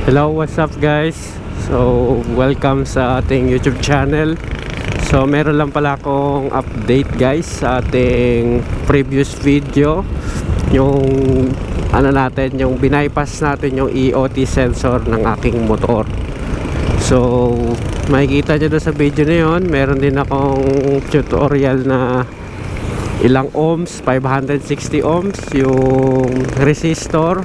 Hello, what's up guys? So, welcome sa ating YouTube channel. So, meron lang pala akong update guys sa ating previous video. Yung yung bypass natin yung EOT sensor ng aking motor. So, makikita nyo doon sa video na yun, meron din akong tutorial na ilang ohms, 560 ohms yung resistor.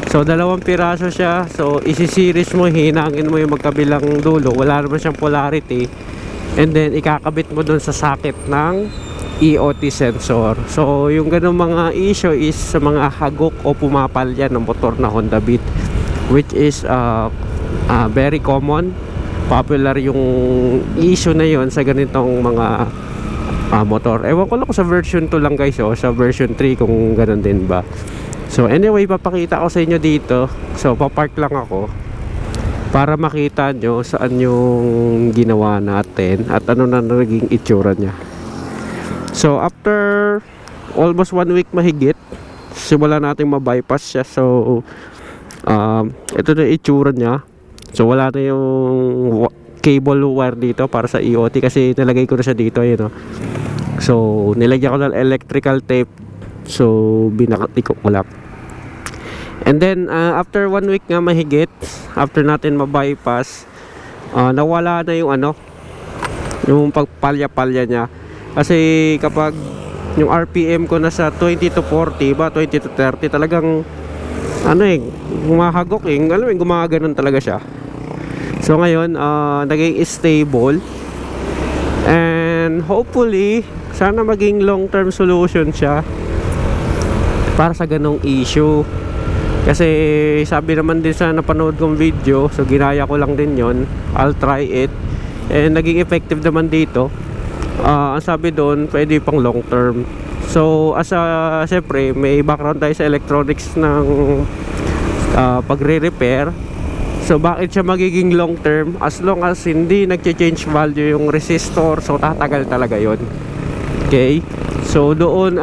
So, dalawang piraso siya. So, isi-series mo, hinangin mo yung magkabilang dulo. Wala naman siyang polarity. And then, ikakabit mo dun sa socket ng EOT sensor. So, yung ganun mga issue is sa mga hagok o pumapalya ng motor na Honda Beat, which is very common. Popular yung issue na yon sa ganitong mga motor. Ewan ko lang sa version 2 lang guys, sa version 3 kung ganun din ba. So anyway, papakita ko sa inyo dito. So papark lang ako para makita nyo saan yung ginawa natin at ano na naging itsura nya. So after almost 1 week mahigit, simula natin ma-bypass siya. So ito na itsura nya. So wala na yung cable wire dito para sa EOT kasi nilagay ko na siya dito, yun, no? So nilagyan ko ng electrical tape. So binakatikot ko lang. And then after 1 week nga mahigit, after natin ma-bypass, nawala na yung yung pagpalya-palya niya. Kasi kapag yung RPM ko nasa 20 to 40 ba, 20 to 30, talagang gumahagok gumaganon talaga siya. So ngayon naging stable. And hopefully sana maging long term solution siya para sa ganong issue. Kasi sabi naman din sa napanood kong video, so ginaya ko lang din yon. I'll try it. And naging effective naman dito. Ang sabi doon, pwede pang long term. So syempre may background tayo sa electronics ng pagre-repair. So bakit siya magiging long term? As long as hindi nag-change value yung resistor, so tatagal talaga yon. Okay? So doon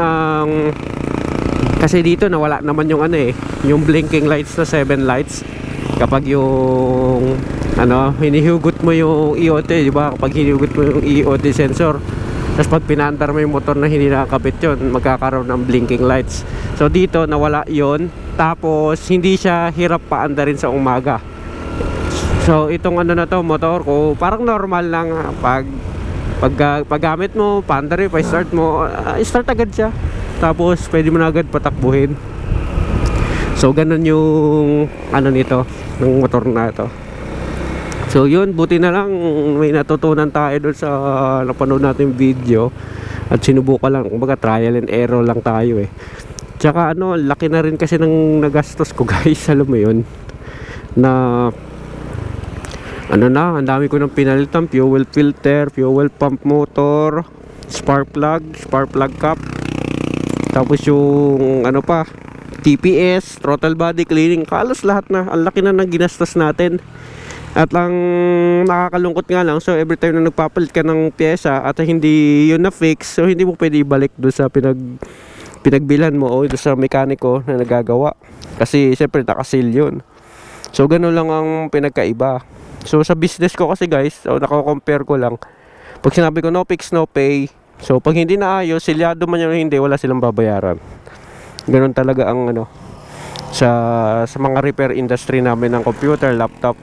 kasi dito nawala naman yung yung blinking lights na 7 lights. Kapag yung hinihugot mo yung EOT, di ba? Kapag hinihugot mo yung EOT sensor, tapos pag pinaandar mo yung motor na hindi nakakabit yun, magkakaroon ng blinking lights. So dito nawala yon. Tapos hindi siya hirap paandarin sa umaga. So itong na to, motor ko, parang normal lang. Paggamit mo, paandarin, pa-start mo, start agad siya. Tapos pwede mo na agad patakbuhin. So ganun yung nito, ng motor na ito. So yun, buti na lang may natutunan tayo doon sa napanood natin video. At sinubukan lang, kumbaga trial and error lang tayo Tsaka laki na rin kasi ng nagastos ko guys. Alam mo yun, na ang dami ko ng pinalitan. Fuel filter, fuel pump motor, spark plug cap. Tapos yung TPS, throttle body cleaning, halos lahat na. Ang laki na ng ginastos natin. At lang nakakalungkot nga lang, so every time na nagpapalit ka ng pyesa at hindi yun na fix, so hindi mo pwede ibalik doon sa pinagbilan mo o doon sa mekaniko na nagagawa. Kasi syempre nakasil yun. So ganun lang ang pinagkaiba. So sa business ko kasi guys, so nako-compare ko lang. Pag sinabi ko no fix no pay, so pag hindi naayos, silyado man yung hindi, wala silang babayaran. Ganun talaga ang sa mga repair industry namin ng computer, laptop.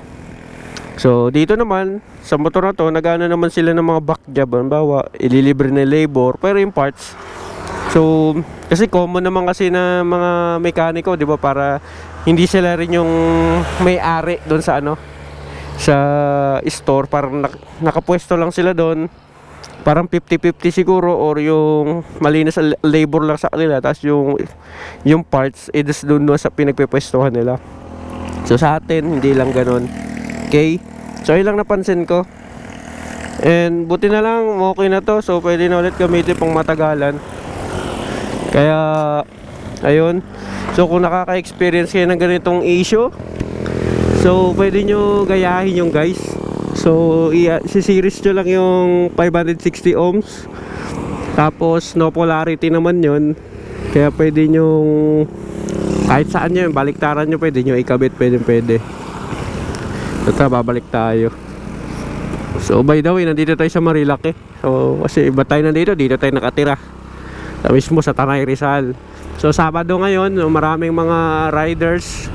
So dito naman sa motor na to, nagana naman sila ng mga back job. Halimbawa, ililibre na labor, pero yung parts, so kasi common naman kasi na mga mekaniko, di ba, para hindi sila rin yung may-ari doon sa sa store. Parang nakapwesto lang sila doon, parang 50-50 siguro, or yung malinis labor lang sa kanila, tapos yung parts is doon sa pinagpepwestuhan nila. So sa atin hindi lang ganun. Okay, so yun lang napansin ko. And buti na lang okay na to, so pwede na ulit gamitin pang matagalan. Kaya ayun, so kung nakaka-experience kayo ng ganitong issue, so pwede nyo gayahin yung guys. So i-series nyo lang yung 560 ohms. Tapos no polarity naman yun. Kaya pwede nyo kahit saan nyo, baliktaran nyo, pwede nyo ikabit, pwede. Ito, babalik tayo. So by the way, nandito tayo sa Marilaki. So kasi iba tayo nandito, dito tayo nakatira. Sa mismo sa Tanay Rizal. So Sabado ngayon, maraming mga riders.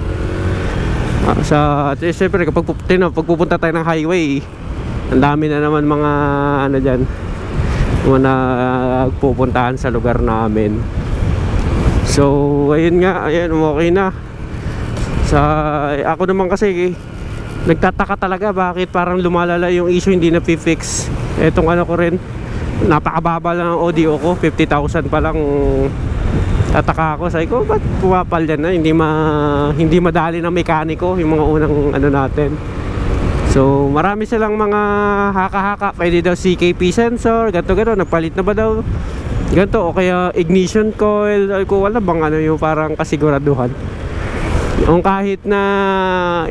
Siyempre kapag pagpupunta tayo ng highway, ang dami na naman mga ano dyan, mga nagpupuntahan sa lugar namin. So ayun nga, ayun, okay na. Ako naman kasi nagtataka talaga bakit parang lumalala yung issue, hindi na fix. Etong ano ko rin, napakababa lang ang audio ko, 50,000 pa lang. Tataka ako, sabi ko ba't pumapal yan na, hindi madali ng mekaniko yung mga unang ano natin. So marami silang mga haka-haka, pwede daw CKP sensor, ganto, nagpalit na ba daw ganto, o kaya ignition coil. Sabi ko wala bang ano yung parang kasiguraduhan, yung kahit na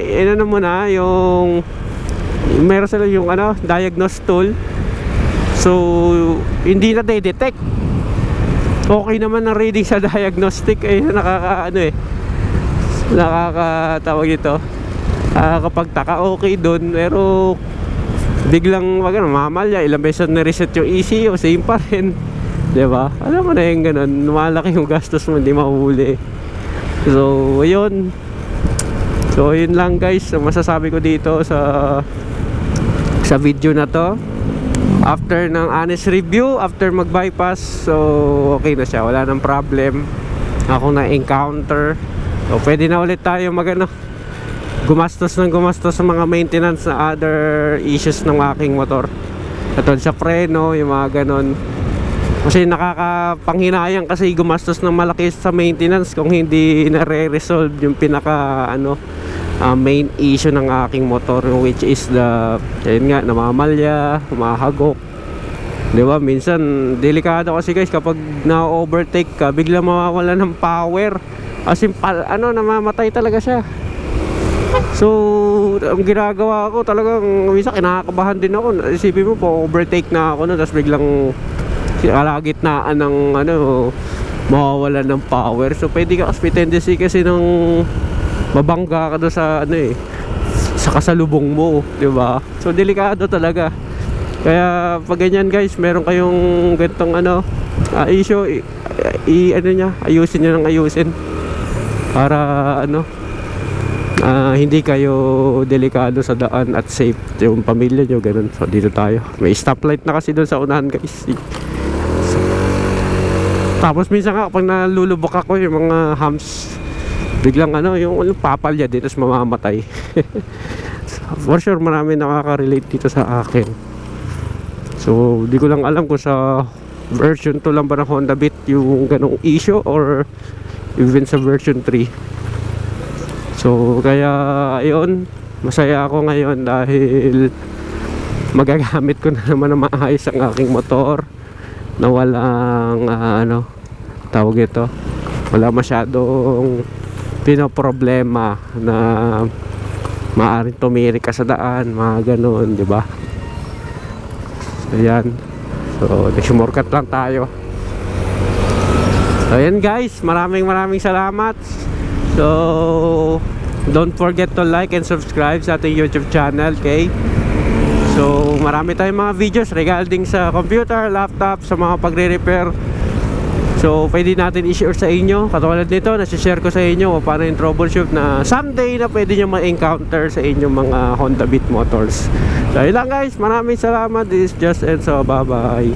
ano mo na yung meron sila yung ano diagnose tool, so hindi na detect. Okay naman ang reading sa diagnostic, nakakatawag ito, nakakapagtaka, okay doon, pero biglang mamalya, ilang beses na reset yung ECU, same pa rin, diba? Alam mo na yung ganun, malaki yung gastos mo, hindi mahuli. So ayun, lang guys, masasabi ko dito sa video na to. After ng honest review, after mag-bypass, so okay na siya, wala nang problem ako na encounter. So pwede na ulit tayo gumastos sa mga maintenance na other issues ng aking motor, katulad sa preno, yung mga ganon. Kasi nakakapanghinayang kasi gumastos ng malaki sa maintenance kung hindi na-resolve yung pinaka main issue ng aking motor, which is ayun nga, namamalya, humahagok, di ba? Minsan delikado kasi guys, kapag na-overtake ka, bigla mawawala ng power, as in namamatay talaga siya. So ang ginagawa ko talagang minsan kinakabahan din ako, isipin mo po overtake na ako tapos biglang kalagitnaan ng mawawala ng power. So pwede ka, may tendency kasi ng mabangga ka doon sa sa kasalubong mo, di ba? So delikado talaga. Kaya pag ganyan guys, meron kayong gantong issue, ayusin nyo ng ayusin para hindi kayo delikado sa daan at safe yung pamilya nyo, ganun. So dito tayo, may stoplight na kasi doon sa unahan guys. Tapos minsan nga pag nalulubok ako, yung mga hams biglang yung papalya din, tapos mamamatay. For sure marami nakaka-relate dito sa akin. So di ko lang alam kung sa version 2 lang ba ng Honda Beat yung ganong issue, or even sa version 3. So kaya ayun, masaya ako ngayon dahil magagamit ko na naman na maayos ang aking motor, na walang tawag ito, wala masyadong pinoproblema na maaaring tumirik ka sa daan, mga ganun, di ba? So yan, so nag-shortcut lang tayo. So yan guys, maraming salamat. So don't forget to like and subscribe sa ating YouTube channel, okay? So marami tayong mga videos regarding sa computer, laptop, sa mga pagre-repair. So pwede natin i-share sa inyo, katulad nito, nasi-share ko sa inyo kung paano yung troubleshoot na someday na pwede nyo ma-encounter sa inyong mga Honda Beat motors. So yun lang guys, maraming salamat. This is Just Enzo, bye bye.